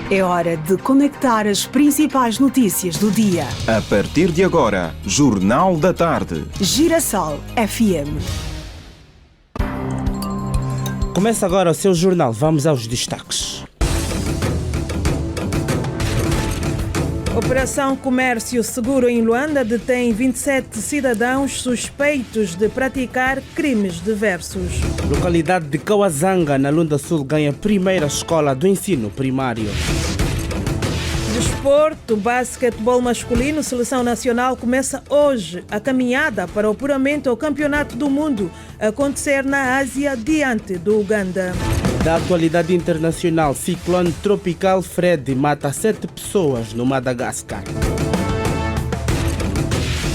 É hora de conectar as principais notícias do dia. A partir de agora, Jornal da Tarde. Girassol FM. Começa agora o seu jornal. Vamos aos destaques. Operação Comércio Seguro em Luanda detém 27 cidadãos suspeitos de praticar crimes diversos. Localidade de Kawazanga, na Lunda Sul, ganha a primeira escola do ensino primário. Desporto, basquetebol masculino, Seleção Nacional começa hoje a caminhada para o apuramento ao Campeonato do Mundo, a acontecer na Ásia diante do Uganda. Da atualidade internacional, ciclone tropical Fred mata 7 pessoas no Madagascar.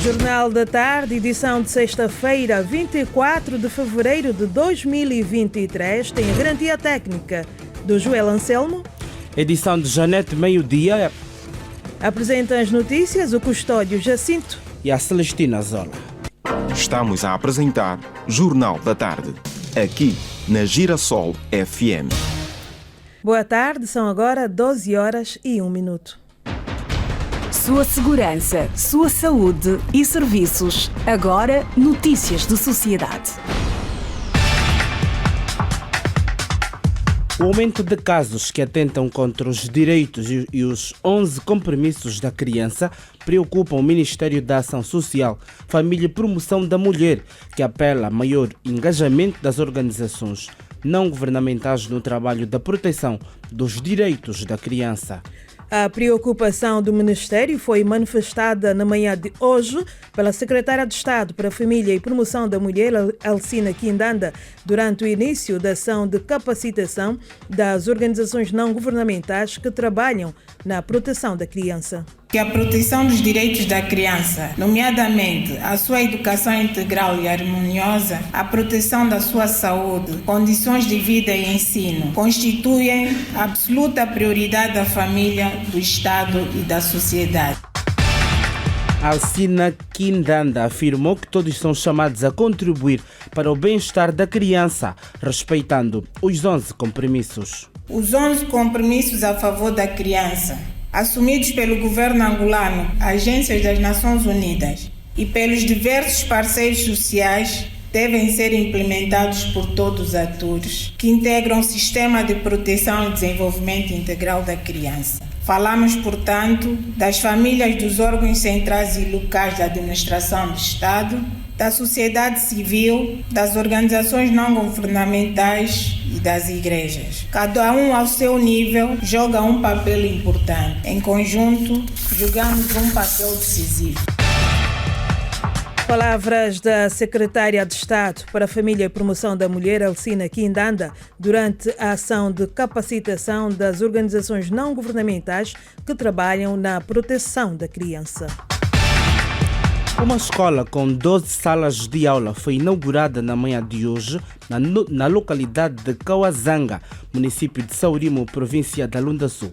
Jornal da Tarde, edição de sexta-feira, 24 de fevereiro de 2023, tem a garantia técnica do Joel Anselmo. Edição de Janete, meio-dia. Apresenta as notícias o Custódio Jacinto E a Celestina Zola. Estamos a apresentar Jornal da Tarde, aqui na Girassol FM. Boa tarde, são agora 12h01. Sua segurança, sua saúde e serviços. Agora, notícias de sociedade. O aumento de casos que atentam contra os direitos e os 11 compromissos da criança preocupam o Ministério da Ação Social, Família e Promoção da Mulher, que apela a maior engajamento das organizações não governamentais no trabalho da proteção dos direitos da criança. A preocupação do Ministério foi manifestada na manhã de hoje pela Secretária de Estado para a Família e Promoção da Mulher, Alcina Quindanda, durante o início da ação de capacitação das organizações não governamentais que trabalham na proteção da criança. Que a proteção dos direitos da criança, nomeadamente a sua educação integral e harmoniosa, a proteção da sua saúde, condições de vida e ensino, constituem a absoluta prioridade da família, do Estado e da sociedade. Alcina Quindanda afirmou que todos são chamados a contribuir para o bem-estar da criança, respeitando os 11 compromissos. Os 11 compromissos a favor da criança, assumidos pelo governo angolano, agências das Nações Unidas e pelos diversos parceiros sociais, devem ser implementados por todos os atores que integram o sistema de proteção e desenvolvimento integral da criança. Falamos, portanto, das famílias, dos órgãos centrais e locais da administração do Estado, da sociedade civil, das organizações não governamentais e das igrejas. Cada um ao seu nível joga um papel importante. Em conjunto, jogamos um papel decisivo. Palavras da Secretária de Estado para a Família e Promoção da Mulher, Alcina Quindanda, durante a ação de capacitação das organizações não governamentais que trabalham na proteção da criança. Uma escola com 12 salas de aula foi inaugurada na manhã de hoje na localidade de Kawazanga, município de Saurimo, província da Lunda Sul.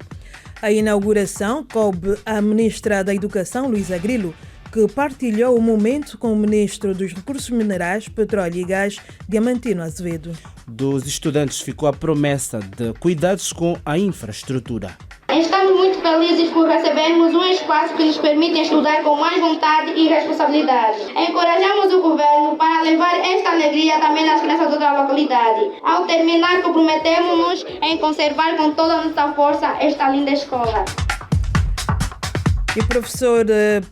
A inauguração coube à Ministra da Educação, Luísa Grilo, que partilhou o momento com o Ministro dos Recursos Minerais, Petróleo e Gás, Diamantino Azevedo. Dos estudantes ficou a promessa de cuidados com a infraestrutura. Estamos muito felizes por recebermos um espaço que nos permite estudar com mais vontade e responsabilidade. Encorajamos o governo para levar esta alegria também às crianças da localidade. Ao terminar, comprometemos-nos em conservar com toda a nossa força esta linda escola. E o professor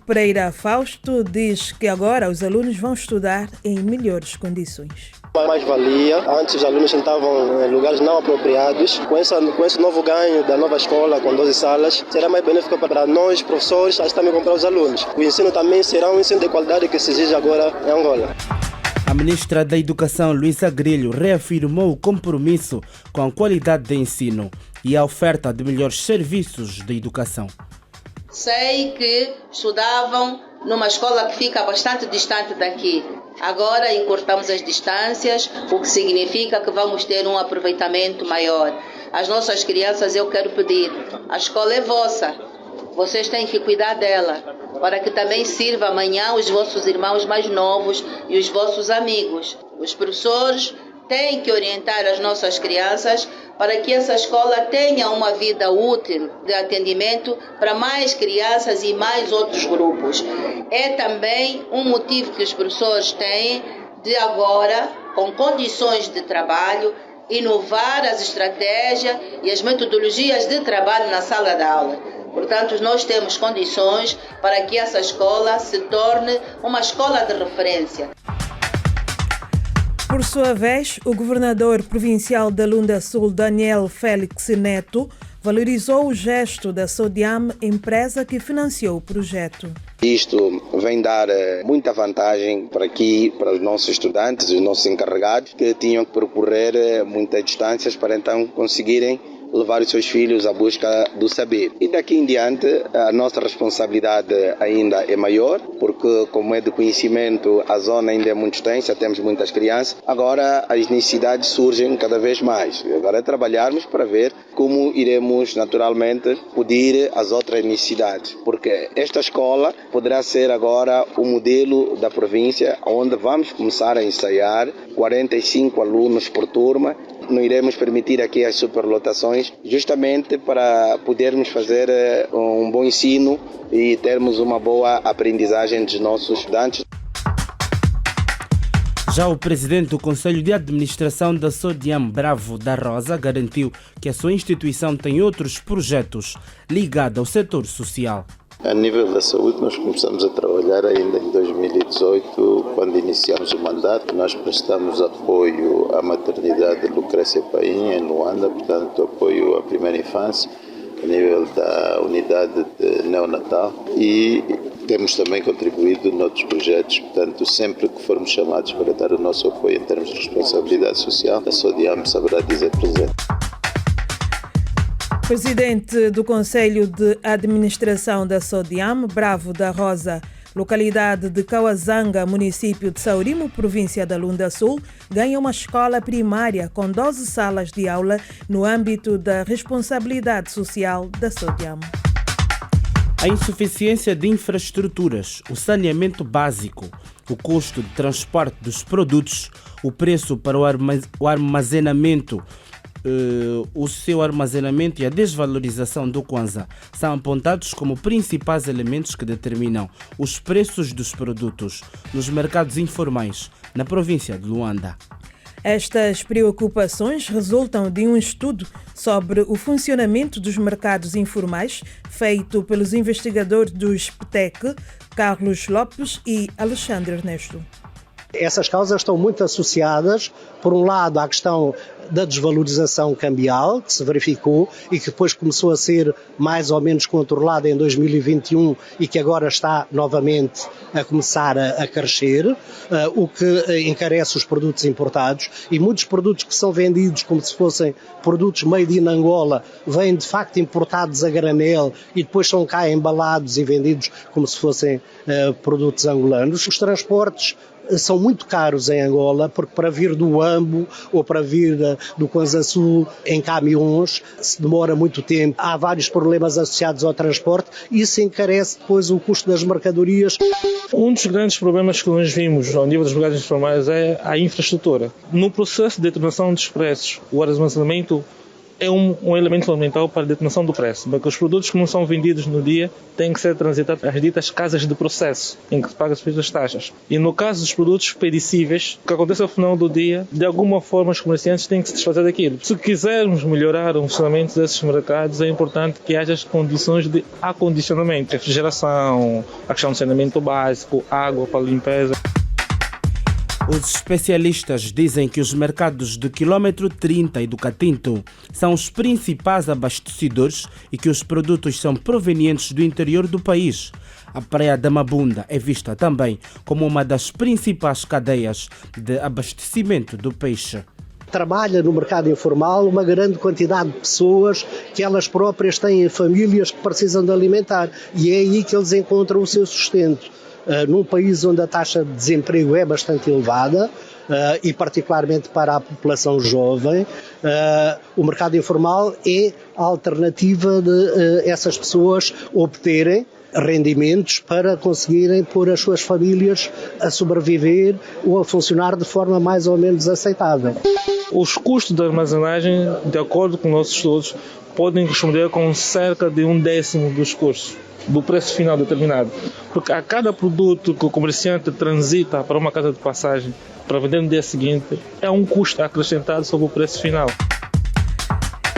Pereira Fausto diz que agora os alunos vão estudar em melhores condições. Mais-valia, antes os alunos sentavam em lugares não apropriados. Com esse novo ganho da nova escola, com 12 salas, será mais benéfico para nós, professores, mas também para os alunos. O ensino também será um ensino de qualidade que se exige agora em Angola. A Ministra da Educação, Luísa Grilo, reafirmou o compromisso com a qualidade de ensino e a oferta de melhores serviços de educação. Sei que estudavam numa escola que fica bastante distante daqui. Agora encurtamos as distâncias, o que significa que vamos ter um aproveitamento maior. As nossas crianças, eu quero pedir, a escola é vossa, vocês têm que cuidar dela, para que também sirva amanhã os vossos irmãos mais novos e os vossos amigos. Os professores tem que orientar as nossas crianças para que essa escola tenha uma vida útil de atendimento para mais crianças e mais outros grupos. É também um motivo que os professores têm de agora, com condições de trabalho, inovar as estratégias e as metodologias de trabalho na sala de aula. Portanto, nós temos condições para que essa escola se torne uma escola de referência. Por sua vez, o governador provincial da Lunda Sul, Daniel Félix Neto, valorizou o gesto da Sodiam, empresa que financiou o projeto. Isto vem dar muita vantagem para os nossos estudantes, os nossos encarregados, que tinham que percorrer muitas distâncias para então conseguirem levar os seus filhos à busca do saber. E daqui em diante a nossa responsabilidade ainda é maior, porque como é de conhecimento a zona ainda é muito extensa, temos muitas crianças, agora as necessidades surgem cada vez mais. Agora é trabalharmos para ver como iremos naturalmente poder as outras necessidades, porque esta escola poderá ser agora o modelo da província, onde vamos começar a ensaiar 45 alunos por turma. Não iremos permitir aqui as superlotações, justamente para podermos fazer um bom ensino e termos uma boa aprendizagem dos nossos estudantes. Já o presidente do Conselho de Administração da Sodiam, Bravo da Rosa, garantiu que a sua instituição tem outros projetos ligados ao setor social. A nível da saúde, nós começamos a trabalhar ainda em 2018, quando iniciamos o mandato. Nós prestamos apoio à maternidade Lucrécia Paim, em Luanda, portanto, apoio à primeira infância, a nível da unidade de neonatal, e temos também contribuído noutros projetos. Portanto, sempre que formos chamados para dar o nosso apoio em termos de responsabilidade social, a Sodiam saberá dizer presente. Presidente do Conselho de Administração da Sodiam, Bravo da Rosa, localidade de Kawazanga, município de Saurimo, província da Lunda Sul, ganha uma escola primária com 12 salas de aula no âmbito da responsabilidade social da Sodiam. A insuficiência de infraestruturas, o saneamento básico, o custo de transporte dos produtos, o preço para o armazenamento, o seu armazenamento e a desvalorização do Kwanza são apontados como principais elementos que determinam os preços dos produtos nos mercados informais na província de Luanda. Estas preocupações resultam de um estudo sobre o funcionamento dos mercados informais feito pelos investigadores do SPTEC, Carlos Lopes e Alexandre Ernesto. Essas causas estão muito associadas, por um lado, à questão da desvalorização cambial, que se verificou e que depois começou a ser mais ou menos controlada em 2021 e que agora está novamente a começar a crescer, o que encarece os produtos importados, e muitos produtos que são vendidos como se fossem produtos made in Angola vêm de facto importados a granel e depois são cá embalados e vendidos como se fossem produtos angolanos. Os transportes são muito caros em Angola, porque para vir do Ambo ou para vir do Kwanza Sul em caminhões se demora muito tempo. Há vários problemas associados ao transporte e isso encarece depois o custo das mercadorias. Um dos grandes problemas que nós vimos ao nível dos mercados informais é a infraestrutura. No processo de determinação dos preços, o armazenamento é um elemento fundamental para a determinação do preço, porque os produtos que não são vendidos no dia têm que ser transitados às ditas casas de processo, em que se paga as taxas. E no caso dos produtos perecíveis, o que acontece ao final do dia, de alguma forma os comerciantes têm que se desfazer daquilo. Se quisermos melhorar o funcionamento desses mercados, é importante que haja as condições de acondicionamento, refrigeração, a questão do saneamento básico, água para limpeza. Os especialistas dizem que os mercados do quilômetro 30 e do Catinto são os principais abastecedores e que os produtos são provenientes do interior do país. A Praia da Mabunda é vista também como uma das principais cadeias de abastecimento do peixe. Trabalha no mercado informal uma grande quantidade de pessoas que elas próprias têm famílias que precisam de alimentar e é aí que eles encontram o seu sustento. Num país onde a taxa de desemprego é bastante elevada e particularmente para a população jovem, o mercado informal é a alternativa de essas pessoas obterem rendimentos para conseguirem pôr as suas famílias a sobreviver ou a funcionar de forma mais ou menos aceitável. Os custos de armazenagem, de acordo com nossos estudos, podem corresponder com cerca de 1/10 dos custos do preço final determinado. Porque a cada produto que o comerciante transita para uma casa de passagem para vender no dia seguinte, é um custo acrescentado sobre o preço final.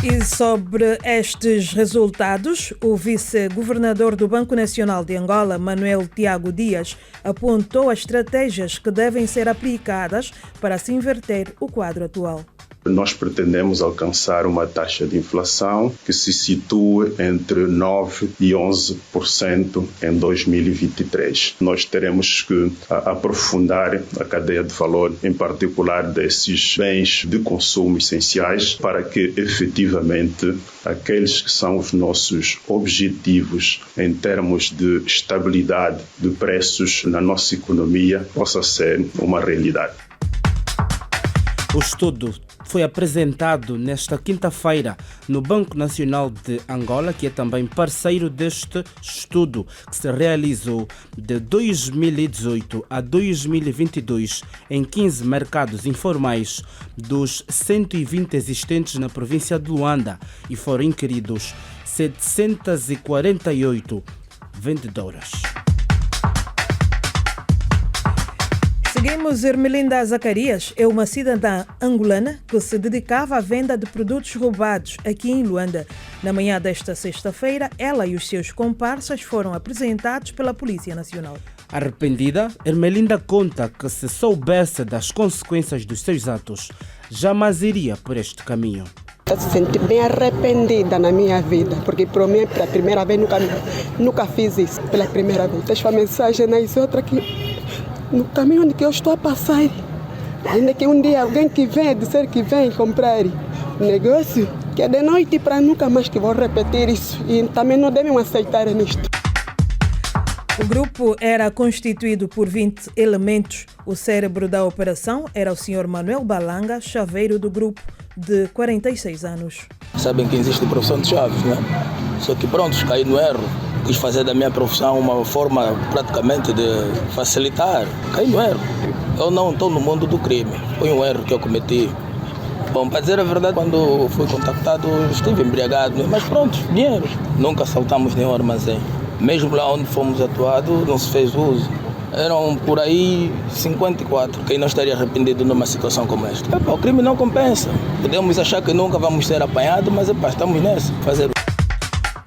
E sobre estes resultados, o vice-governador do Banco Nacional de Angola, Manuel Tiago Dias, apontou as estratégias que devem ser aplicadas para se inverter o quadro atual. Nós pretendemos alcançar uma taxa de inflação que se situa entre 9% e 11% em 2023. Nós teremos que aprofundar a cadeia de valor, em particular desses bens de consumo essenciais, para que efetivamente aqueles que são os nossos objetivos em termos de estabilidade de preços na nossa economia possa ser uma realidade. O estudo foi apresentado nesta quinta-feira no Banco Nacional de Angola, que é também parceiro deste estudo, que se realizou de 2018 a 2022 em 15 mercados informais dos 120 existentes na província de Luanda e foram inquiridos 748 vendedoras. Seguimos. Ermelinda Zacarias é uma cidadã angolana que se dedicava à venda de produtos roubados aqui em Luanda. Na manhã desta sexta-feira, ela e os seus comparsas foram apresentados pela Polícia Nacional. Arrependida, Ermelinda conta que se soubesse das consequências dos seus atos, jamais iria por este caminho. Eu me senti bem arrependida na minha vida, porque para mim, pela primeira vez, nunca fiz isso, pela primeira vez. Deixo a mensagem nas outras que no caminho onde eu estou a passar, ainda que um dia alguém que vem dizer que vem comprar negócio, que é de noite para nunca mais que vou repetir isso, e também não devem aceitar nisto. O grupo era constituído por 20 elementos. O cérebro da operação era o Sr. Manuel Balanga, chaveiro do grupo, de 46 anos. Sabem que existe profissão de chaves, né? Só que pronto, caí no erro. Quis fazer da minha profissão uma forma praticamente de facilitar. Caí no erro. Eu não estou no mundo do crime. Foi um erro que eu cometi. Bom, para dizer a verdade, quando fui contactado, estive embriagado. Mas pronto, dinheiro. Nunca assaltamos nenhum armazém. Mesmo lá onde fomos atuados, não se fez uso. Eram por aí 54. Quem não estaria arrependido numa situação como esta? O crime não compensa. Podemos achar que nunca vamos ser apanhados, mas estamos nessa. Fazer.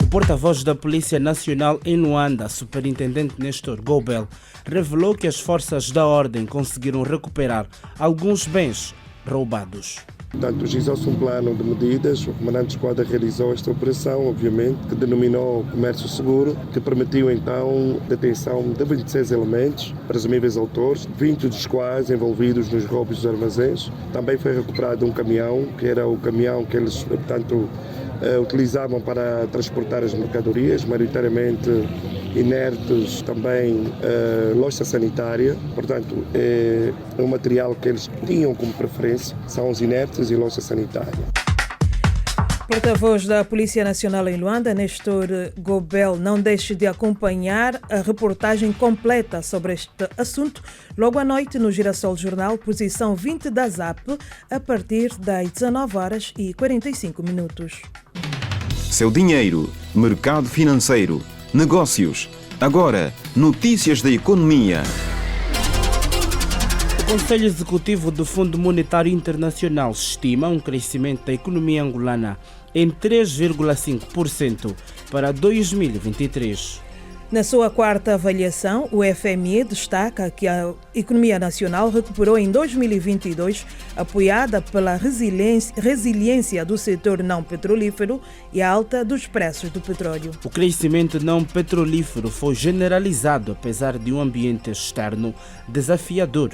O porta-voz da Polícia Nacional em Luanda, Superintendente Nestor Gobel, revelou que as forças da ordem conseguiram recuperar alguns bens roubados. Portanto, existe um plano de medidas. O comandante de esquadra realizou esta operação, obviamente, que denominou Comércio Seguro, que permitiu então a detenção de 26 elementos, presumíveis autores, 20 dos quais envolvidos nos roubos dos armazéns. Também foi recuperado um caminhão, que era o caminhão que eles, portanto, utilizavam para transportar as mercadorias, maioritariamente inertes, também loja sanitária. Portanto, é um material que eles tinham como preferência, são os inertes e loja sanitária. Porta-voz da Polícia Nacional em Luanda, Nestor Gobel, não deixe de acompanhar a reportagem completa sobre este assunto logo à noite no Girassol Jornal, posição 20 da ZAP, a partir das 19h45. Seu dinheiro, mercado financeiro, negócios. Agora, notícias da economia. O Conselho Executivo do Fundo Monetário Internacional estima um crescimento da economia angolana em 3,5% para 2023. Na sua quarta avaliação, o FMI destaca que a economia nacional recuperou em 2022, apoiada pela resiliência do setor não petrolífero e a alta dos preços do petróleo. O crescimento não petrolífero foi generalizado, apesar de um ambiente externo desafiador.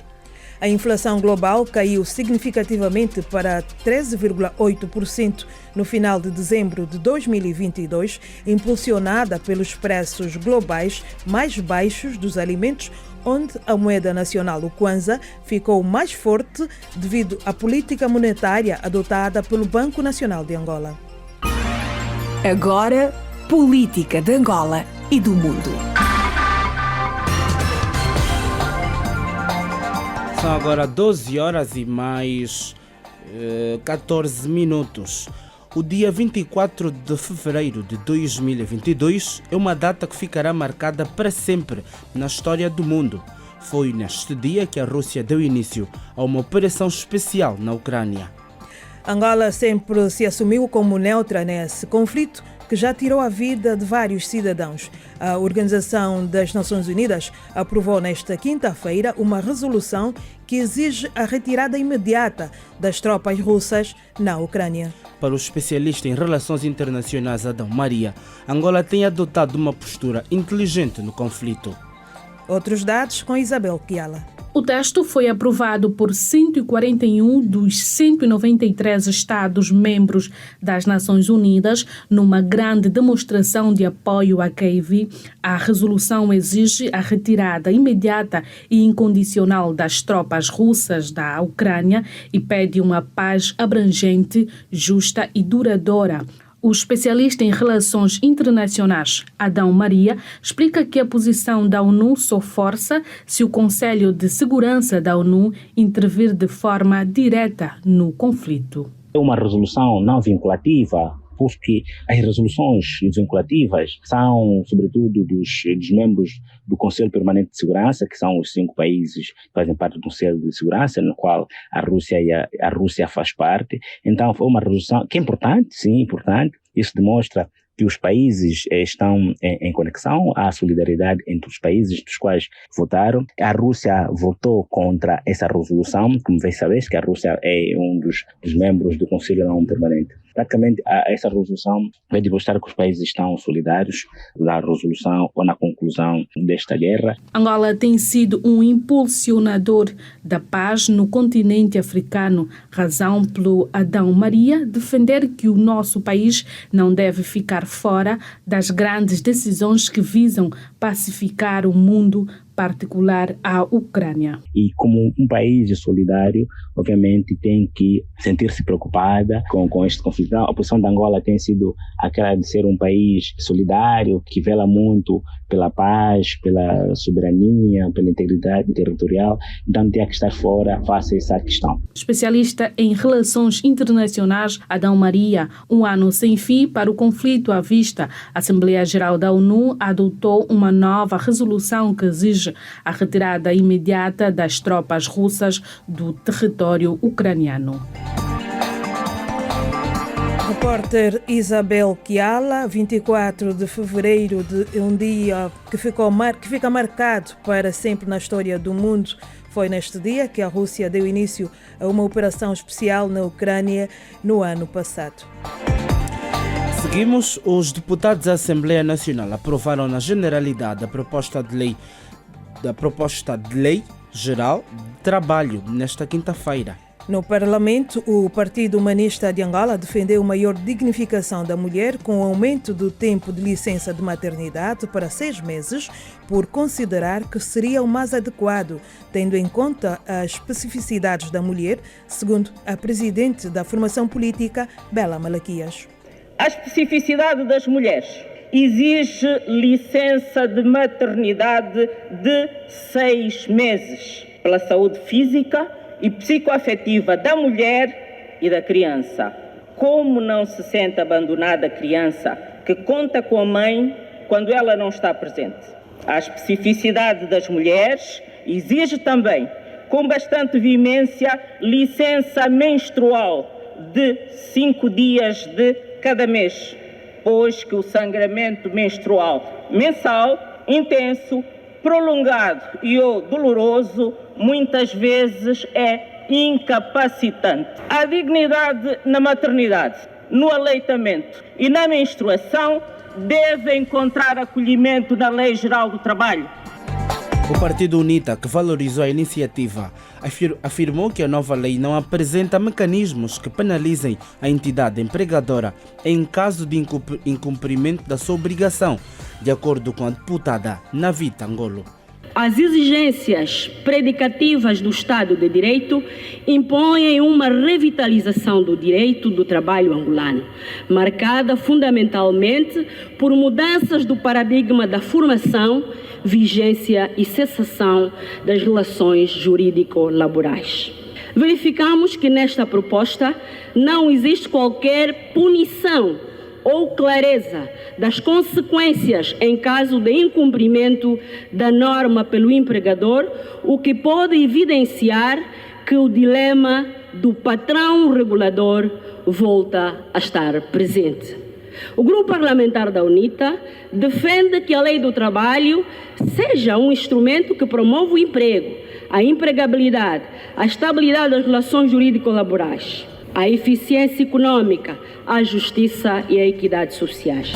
A inflação global caiu significativamente para 13,8% no final de dezembro de 2022, impulsionada pelos preços globais mais baixos dos alimentos, onde a moeda nacional, o Kwanza, ficou mais forte devido à política monetária adotada pelo Banco Nacional de Angola. Agora, Política de Angola. e do mundo. São agora 12 horas e mais 14 minutos. O dia 24 de fevereiro de 2022 é uma data que ficará marcada para sempre na história do mundo. Foi neste dia que a Rússia deu início a uma operação especial na Ucrânia. Angola sempre se assumiu como neutra nesse conflito que já tirou a vida de vários cidadãos. A Organização das Nações Unidas aprovou nesta quinta-feira uma resolução que exige a retirada imediata das tropas russas na Ucrânia. Para o especialista em relações internacionais Adão Maria, Angola tem adotado uma postura inteligente no conflito. Outros dados com Isabel Kiala. O texto foi aprovado por 141 dos 193 Estados-membros das Nações Unidas numa grande demonstração de apoio a Kiev. A resolução exige a retirada imediata e incondicional das tropas russas da Ucrânia e pede uma paz abrangente, justa e duradoura. O especialista em relações internacionais, Adão Maria, explica que a posição da ONU só força se o Conselho de Segurança da ONU intervir de forma direta no conflito. É uma resolução não vinculativa, porque as resoluções vinculativas são, sobretudo, dos membros do Conselho Permanente de Segurança, que são os 5 países que fazem parte do Conselho de Segurança, no qual a Rússia faz parte. Então, foi uma resolução que é importante, sim, importante. Isso demonstra que os países estão em conexão, há solidariedade entre os países dos quais votaram. A Rússia votou contra essa resolução, como vocês sabem, que a Rússia é um dos membros do Conselho não permanente. Praticamente, essa resolução vai demonstrar que os países estão solidários na resolução ou na conclusão desta guerra. Angola tem sido um impulsionador da paz no continente africano, razão pelo Adão Maria defender que o nosso país não deve ficar fora das grandes decisões que visam pacificar o mundo, particular à Ucrânia. E como um país solidário, obviamente tem que sentir-se preocupada com este conflito. A posição da Angola tem sido aquela de ser um país solidário, que vela muito pela paz, pela soberania, pela integridade territorial. Então tem que estar fora face a essa questão. Especialista em relações internacionais, Adão Maria, um ano sem fim para o conflito à vista. A Assembleia Geral da ONU adotou uma nova resolução que exige a retirada imediata das tropas russas do território ucraniano. Repórter Isabel Kiala, 24 de fevereiro, de um dia que fica marcado para sempre na história do mundo. Foi neste dia que a Rússia deu início a uma operação especial na Ucrânia no ano passado. Seguimos. Os deputados da Assembleia Nacional aprovaram na generalidade a proposta de lei geral de trabalho nesta quinta-feira. No Parlamento, o Partido Humanista de Angola defendeu maior dignificação da mulher com o aumento do tempo de licença de maternidade para 6 meses, por considerar que seria o mais adequado, tendo em conta as especificidades da mulher, segundo a presidente da formação política, Bela Malaquias. A especificidade das mulheres exige licença de maternidade de 6 meses pela saúde física e psicoafetiva da mulher e da criança. Como não se sente abandonada a criança que conta com a mãe quando ela não está presente? A especificidade das mulheres exige também, com bastante veemência, licença menstrual de 5 dias de cada mês, pois que o sangramento menstrual mensal, intenso, prolongado e ou doloroso, muitas vezes é incapacitante. A dignidade na maternidade, no aleitamento e na menstruação deve encontrar acolhimento na Lei Geral do Trabalho. O Partido UNITA, que valorizou a iniciativa, afirmou que a nova lei não apresenta mecanismos que penalizem a entidade empregadora em caso de incumprimento da sua obrigação, de acordo com a deputada Navita Angolo. As exigências predicativas do Estado de Direito impõem uma revitalização do direito do trabalho angolano, marcada fundamentalmente por mudanças do paradigma da formação, vigência e cessação das relações jurídico-laborais. Verificamos que nesta proposta não existe qualquer punição ou clareza das consequências em caso de incumprimento da norma pelo empregador, o que pode evidenciar que o dilema do patrão regulador volta a estar presente. O Grupo Parlamentar da UNITA defende que a Lei do Trabalho seja um instrumento que promova o emprego, a empregabilidade, a estabilidade das relações jurídico-laborais, a eficiência econômica, a justiça e a equidade sociais.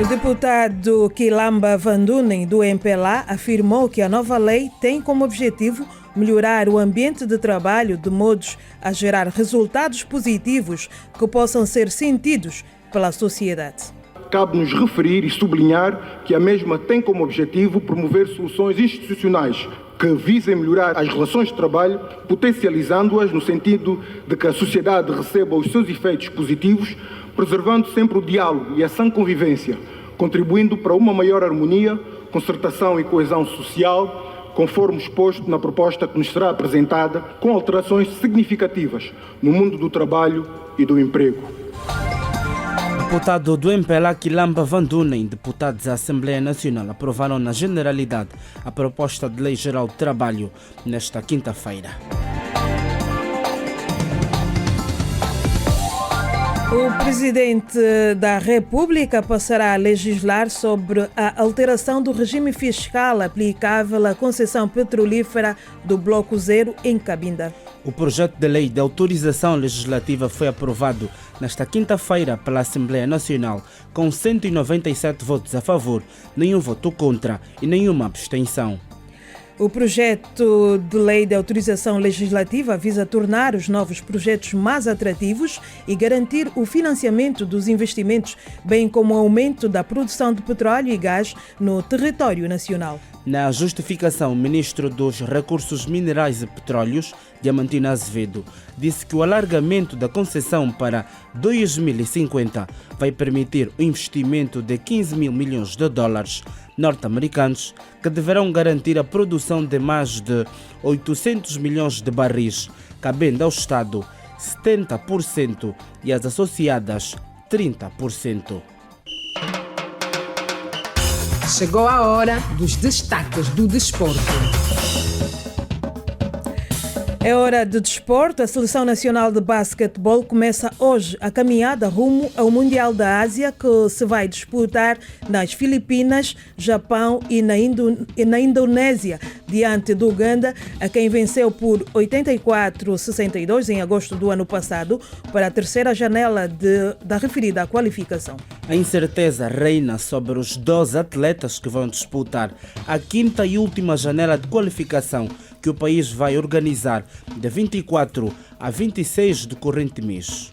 O deputado Quilamba Vandunen, do MPLA, afirmou que a nova lei tem como objetivo melhorar o ambiente de trabalho de modos a gerar resultados positivos que possam ser sentidos pela sociedade. Cabe-nos referir e sublinhar que a mesma tem como objetivo promover soluções institucionais que visem melhorar as relações de trabalho, potencializando-as no sentido de que a sociedade receba os seus efeitos positivos, preservando sempre o diálogo e a sã convivência, contribuindo para uma maior harmonia, concertação e coesão social, conforme exposto na proposta que nos será apresentada, com alterações significativas no mundo do trabalho e do emprego. Deputado do MPLA Quilamba Vandunen, deputados da Assembleia Nacional, aprovaram na generalidade a proposta de Lei Geral de Trabalho nesta quinta-feira. O Presidente da República passará a legislar sobre a alteração do regime fiscal aplicável à concessão petrolífera do Bloco Zero em Cabinda. O projeto de lei de autorização legislativa foi aprovado nesta quinta-feira pela Assembleia Nacional com 197 votos a favor, nenhum voto contra e nenhuma abstenção. O projeto de lei de autorização legislativa visa tornar os novos projetos mais atrativos e garantir o financiamento dos investimentos, bem como o aumento da produção de petróleo e gás no território nacional. Na justificação, o ministro dos Recursos Minerais e Petróleos, Diamantino Azevedo, disse que o alargamento da concessão para 2050 vai permitir o investimento de 15 mil milhões de dólares norte-americanos, que deverão garantir a produção de mais de 800 milhões de barris, cabendo ao Estado 70% e às associadas 30%. Chegou a hora dos destaques do desporto. É hora de desporto. A Seleção Nacional de Basquetebol começa hoje a caminhada rumo ao Mundial da Ásia, que se vai disputar nas Filipinas, Japão e na Indonésia, diante do Uganda, a quem venceu por 84-62 em agosto do ano passado, para a terceira janela da referida qualificação. A incerteza reina sobre os 12 atletas que vão disputar a quinta e última janela de qualificação que o país vai organizar de 24 a 26 do corrente mês.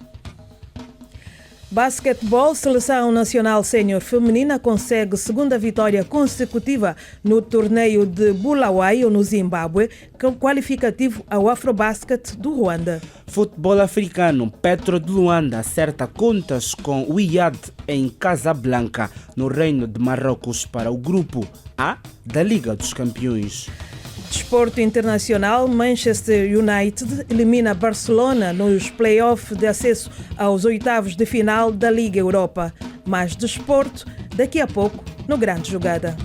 Basquetebol, Seleção Nacional Sénior Feminina consegue segunda vitória consecutiva no torneio de Bulawayo, no Zimbábue, qualificativo ao Afrobasket do Ruanda. Futebol africano, Petro de Luanda acerta contas com o Wydad em Casablanca, no Reino de Marrocos, para o grupo A da Liga dos Campeões. Desporto internacional, Manchester United elimina Barcelona nos play-offs de acesso aos oitavos de final da Liga Europa. Mais desporto daqui a pouco no Grande Jogada.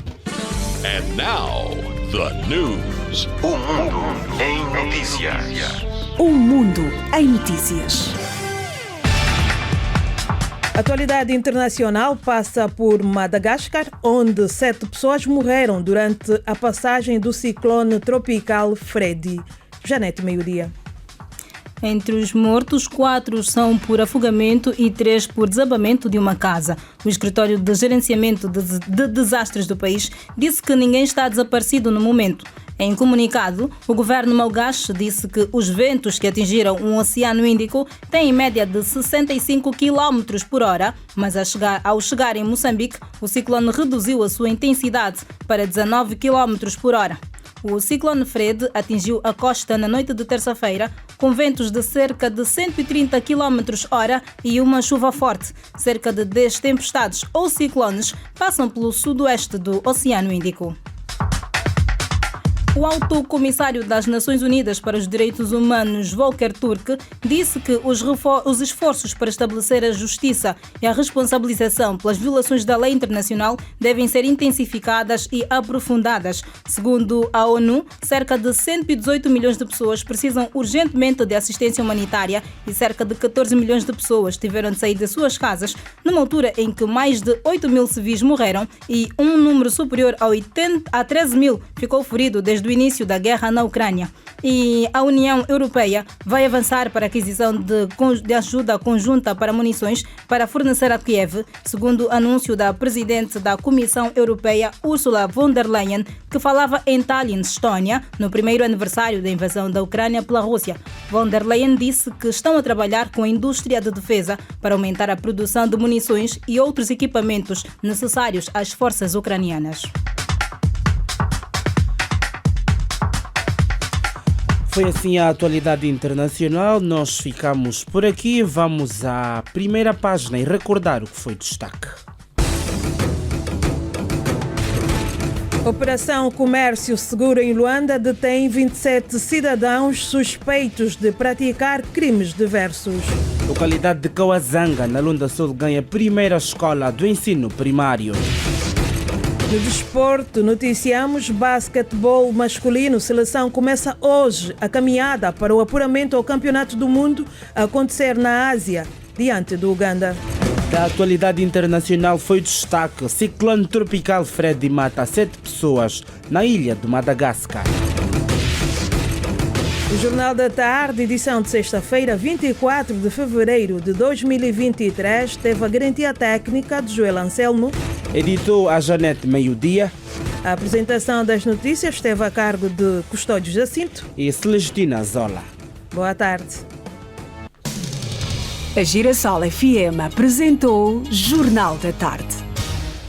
And now, the news. O mundo em notícias. O mundo em notícias. A atualidade internacional passa por Madagascar, onde 7 pessoas morreram durante a passagem do ciclone tropical Freddy. Janete, meio-dia. Entre os mortos, 4 são por afogamento e 3 por desabamento de uma casa. O escritório de gerenciamento de desastres do país disse que ninguém está desaparecido no momento. Em comunicado, o governo malgache disse que os ventos que atingiram o Oceano Índico têm em média de 65 km por hora, mas ao chegar em Moçambique, o ciclone reduziu a sua intensidade para 19 km por hora. O ciclone Fred atingiu a costa na noite de terça-feira, com ventos de cerca de 130 km/h e uma chuva forte. Cerca de 10 tempestades ou ciclones passam pelo sudoeste do Oceano Índico. O Alto Comissário das Nações Unidas para os Direitos Humanos, Volker Turk, disse que os esforços para estabelecer a justiça e a responsabilização pelas violações da lei internacional devem ser intensificadas e aprofundadas. Segundo a ONU, cerca de 118 milhões de pessoas precisam urgentemente de assistência humanitária e cerca de 14 milhões de pessoas tiveram de sair de suas casas, numa altura em que mais de 8 mil civis morreram e um número superior a 13 mil ficou ferido desde o início da guerra na Ucrânia. E a União Europeia vai avançar para a aquisição de ajuda conjunta para munições para fornecer a Kiev, segundo o anúncio da presidente da Comissão Europeia, Ursula von der Leyen, que falava em Tallinn, Estónia, no primeiro aniversário da invasão da Ucrânia pela Rússia. Von der Leyen disse que estão a trabalhar com a indústria de defesa para aumentar a produção de munições e outros equipamentos necessários às forças ucranianas. Foi assim a atualidade internacional. Nós ficamos por aqui. Vamos à primeira página e recordar o que foi destaque. Operação Comércio Seguro em Luanda detém 27 cidadãos suspeitos de praticar crimes diversos. Localidade de Kawazanga, na Lunda Sul, ganha a primeira escola do ensino primário. No desporto, noticiamos basquetebol masculino. Seleção começa hoje a caminhada para o apuramento ao Campeonato do Mundo a acontecer na Ásia, diante do Uganda. Da atualidade internacional foi destaque: ciclone tropical Fred mata 7 pessoas na ilha de Madagascar. O Jornal da Tarde, edição de sexta-feira, 24 de fevereiro de 2023, teve a garantia técnica de Joel Anselmo. Editou a Janete Meio-Dia. A apresentação das notícias esteve a cargo de Custódio Jacinto e Celestina Zola. Boa tarde. A Girassol FM apresentou Jornal da Tarde.